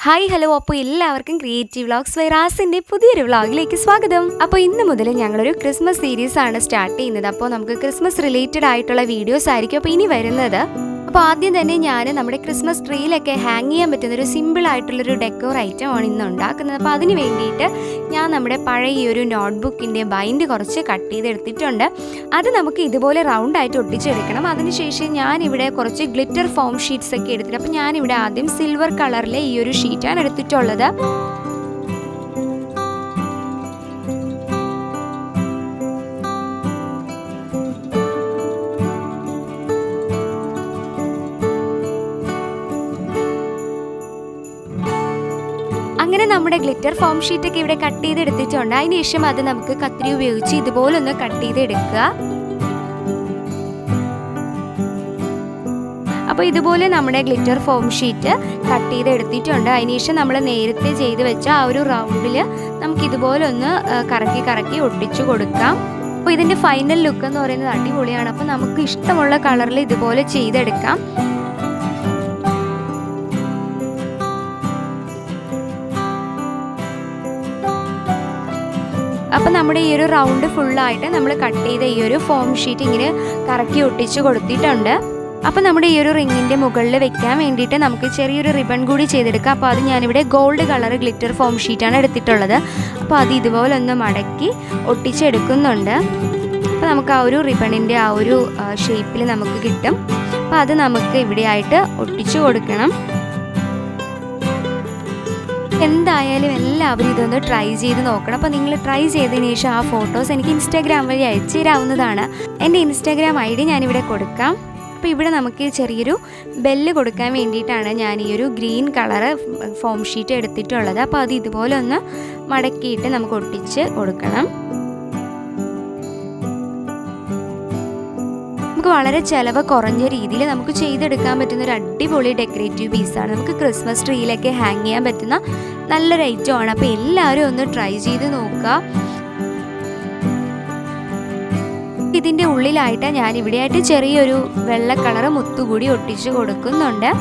Hi hello അപ്പോൾ എല്ലാവർക്കും creative vlogs വൈറാസിൻ്റെ പുതിയൊരു വ്ളോഗിലേക്ക് സ്വാഗതം. അപ്പോൾ ഇന്ന് മുതൽ ഞങ്ങളൊരു ക്രിസ്മസ് സീരീസ് ആണ് സ്റ്റാർട്ട് ചെയ്യുന്നത്. അപ്പോൾ നമുക്ക് ക്രിസ്മസ് റിലേറ്റഡ് ആയിട്ടുള്ള വീഡിയോസ് ആയിരിക്കും അപ്പോൾ ഇനി വരുന്നത്. അപ്പോൾ ആദ്യം തന്നെ ഞാൻ നമ്മുടെ ക്രിസ്മസ് ട്രീയിലൊക്കെ ഹാങ് ചെയ്യാൻ പറ്റുന്നൊരു സിമ്പിൾ ആയിട്ടുള്ളൊരു ഡെക്കോർ ഐറ്റം ആണ് ഇന്ന് ഉണ്ടാക്കുന്നത്. അപ്പോൾ അതിന് വേണ്ടിയിട്ട് ഞാൻ നമ്മുടെ പഴയ ഈ ഒരു നോട്ട്ബുക്കിൻ്റെ ബൈൻഡ് കുറച്ച് കട്ട് ചെയ്തെടുത്തിട്ടുണ്ട്. അത് നമുക്ക് ഇതുപോലെ റൗണ്ടായിട്ട് ഒട്ടിച്ചെടുക്കണം. അതിനുശേഷം ഞാനിവിടെ കുറച്ച് ഗ്ലിറ്റർ ഫോം ഷീറ്റ്സ് ഒക്കെ എടുത്തിട്ട് അപ്പോൾ ഞാനിവിടെ ആദ്യം സിൽവർ കളറിലെ ഈ ഒരു ഷീറ്റാണ് എടുത്തിട്ടുള്ളത്. അങ്ങനെ നമ്മുടെ ഗ്ലിറ്റർ ഫോം ഷീറ്റൊക്കെ ഇവിടെ കട്ട് ചെയ്തെടുത്തിട്ടുണ്ട്. അതിനുശേഷം അത് നമുക്ക് കത്രി ഉപയോഗിച്ച് ഇതുപോലൊന്ന് കട്ട് ചെയ്തെടുക്കുക. അപ്പോൾ ഇതുപോലെ നമ്മുടെ ഗ്ലിറ്റർ ഫോം ഷീറ്റ് കട്ട് ചെയ്തെടുത്തിട്ടുണ്ട്. അതിനുശേഷം നമ്മൾ നേരത്തെ ചെയ്ത് വെച്ച ആ ഒരു റൗണ്ടിൽ നമുക്ക് ഇതുപോലെ ഒന്ന് കറക്കി ഒട്ടിച്ചു കൊടുക്കാം. അപ്പോൾ ഇതിൻ്റെ ഫൈനൽ ലുക്ക് എന്ന് പറയുന്നത് അടിപൊളിയാണ്. അപ്പോൾ നമുക്ക് ഇഷ്ടമുള്ള കളറിൽ ഇതുപോലെ ചെയ്തെടുക്കാം. അപ്പം നമ്മുടെ ഈ ഒരു റൗണ്ട് ഫുള്ളായിട്ട് നമ്മൾ കട്ട് ചെയ്ത ഈ ഒരു ഫോം ഷീറ്റ് ഇങ്ങനെ കറക്കി ഒട്ടിച്ച് കൊടുത്തിട്ടുണ്ട്. അപ്പം നമ്മുടെ ഈ ഒരു റിങ്ങിൻ്റെ മുകളിൽ വെക്കാൻ വേണ്ടിയിട്ട് നമുക്ക് ചെറിയൊരു റിബൺ കൂടി ചെയ്തെടുക്കാം. അപ്പോൾ അത് ഞാനിവിടെ ഗോൾഡ് കളർ ഗ്ലിറ്റർ ഫോം ഷീറ്റാണ് എടുത്തിട്ടുള്ളത്. അപ്പോൾ അത് ഇതുപോലെ ഒന്ന് മടക്കി ഒട്ടിച്ചെടുക്കുന്നുണ്ട്. അപ്പോൾ നമുക്ക് ആ ഒരു റിബണിൻ്റെ ആ ഒരു ഷേപ്പിൽ നമുക്ക് കിട്ടും. അപ്പോൾ അത് നമുക്ക് ഇവിടെയായിട്ട് ഒട്ടിച്ചു കൊടുക്കണം. എന്തായാലും എല്ലാവരും ഇതൊന്ന് ട്രൈ ചെയ്ത് നോക്കണം. അപ്പോൾ നിങ്ങൾ ട്രൈ ചെയ്തതിന് ശേഷം ആ ഫോട്ടോസ് എനിക്ക് ഇൻസ്റ്റാഗ്രാം വഴി അയച്ചു തരാവുന്നതാണ്. എൻ്റെ ഇൻസ്റ്റാഗ്രാം ID ഞാനിവിടെ കൊടുക്കാം. അപ്പോൾ ഇവിടെ നമുക്ക് ചെറിയൊരു ബെല്ല് കൊടുക്കാൻ വേണ്ടിയിട്ടാണ് ഞാൻ ഈ ഒരു ഗ്രീൻ കളറ് ഫോം ഷീറ്റ് എടുത്തിട്ടുള്ളത്. അപ്പോൾ അത് ഇതുപോലെ ഒന്ന് മടക്കിയിട്ട് നമുക്ക് ഒട്ടിച്ച് കൊടുക്കണം. നമുക്ക് വളരെ ചിലവ് കുറഞ്ഞ രീതിയിൽ നമുക്ക് ചെയ്തെടുക്കാൻ പറ്റുന്ന ഒരു അടിപൊളി ഡെക്കറേറ്റീവ് പീസാണ്. നമുക്ക് ക്രിസ്മസ് ട്രീയിലൊക്കെ ഹാങ് ചെയ്യാൻ പറ്റുന്ന നല്ലൊരു ഐറ്റമാണ്. അപ്പോൾ എല്ലാവരും ഒന്ന് ട്രൈ ചെയ്ത് നോക്കുക. ഇതിൻ്റെ ഉള്ളിലായിട്ട് ഞാൻ ഇവിടെയായിട്ട് ചെറിയൊരു വെള്ള കളർ മുത്തുകൂടി ഒട്ടിച്ച് കൊടുക്കുന്നുണ്ട്.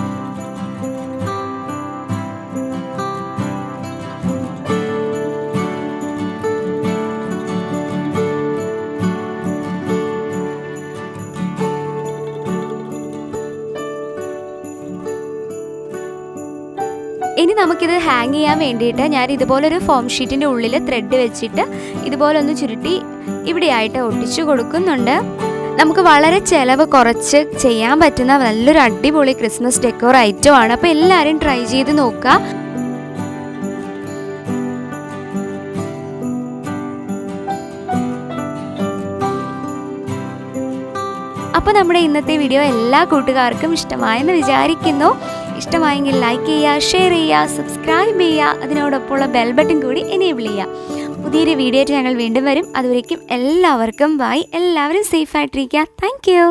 ഇനി നമുക്കിത് ഹാങ് ചെയ്യാൻ വേണ്ടിയിട്ട് ഞാൻ ഇതുപോലൊരു ഫോം ഷീറ്റിൻ്റെ ഉള്ളിൽ ത്രെഡ് വെച്ചിട്ട് ഇതുപോലൊന്ന് ചുരുട്ടി ഇവിടെയായിട്ട് ഒട്ടിച്ചു കൊടുക്കുന്നുണ്ട്. നമുക്ക് വളരെ ചിലവ് കുറച്ച് ചെയ്യാൻ പറ്റുന്ന നല്ലൊരു അടിപൊളി ക്രിസ്മസ് ഡെക്കോർ ഐറ്റമാണ്. അപ്പോൾ എല്ലാവരും ട്രൈ ചെയ്ത് നോക്കുക. അപ്പോൾ നമ്മുടെ ഇന്നത്തെ വീഡിയോ എല്ലാ കൂട്ടുകാർക്കും ഇഷ്ടമായെന്ന് വിചാരിക്കുന്നു. ഇഷ്ടമായെങ്കിൽ ലൈക്ക് ചെയ്യുക, ഷെയർ ചെയ്യുക, സബ്സ്ക്രൈബ് ചെയ്യുക. അതിനോടൊപ്പമുള്ള ബെൽ ബട്ടൺ കൂടി എനേബിൾ ചെയ്യുക. പുതിയൊരു വീഡിയോ ആയിട്ട് ഞങ്ങൾ വീണ്ടും വരും. അതുവരേക്കും എല്ലാവർക്കും ബൈ. എല്ലാവരും സേഫായിട്ടിരിക്കുക. Thank you.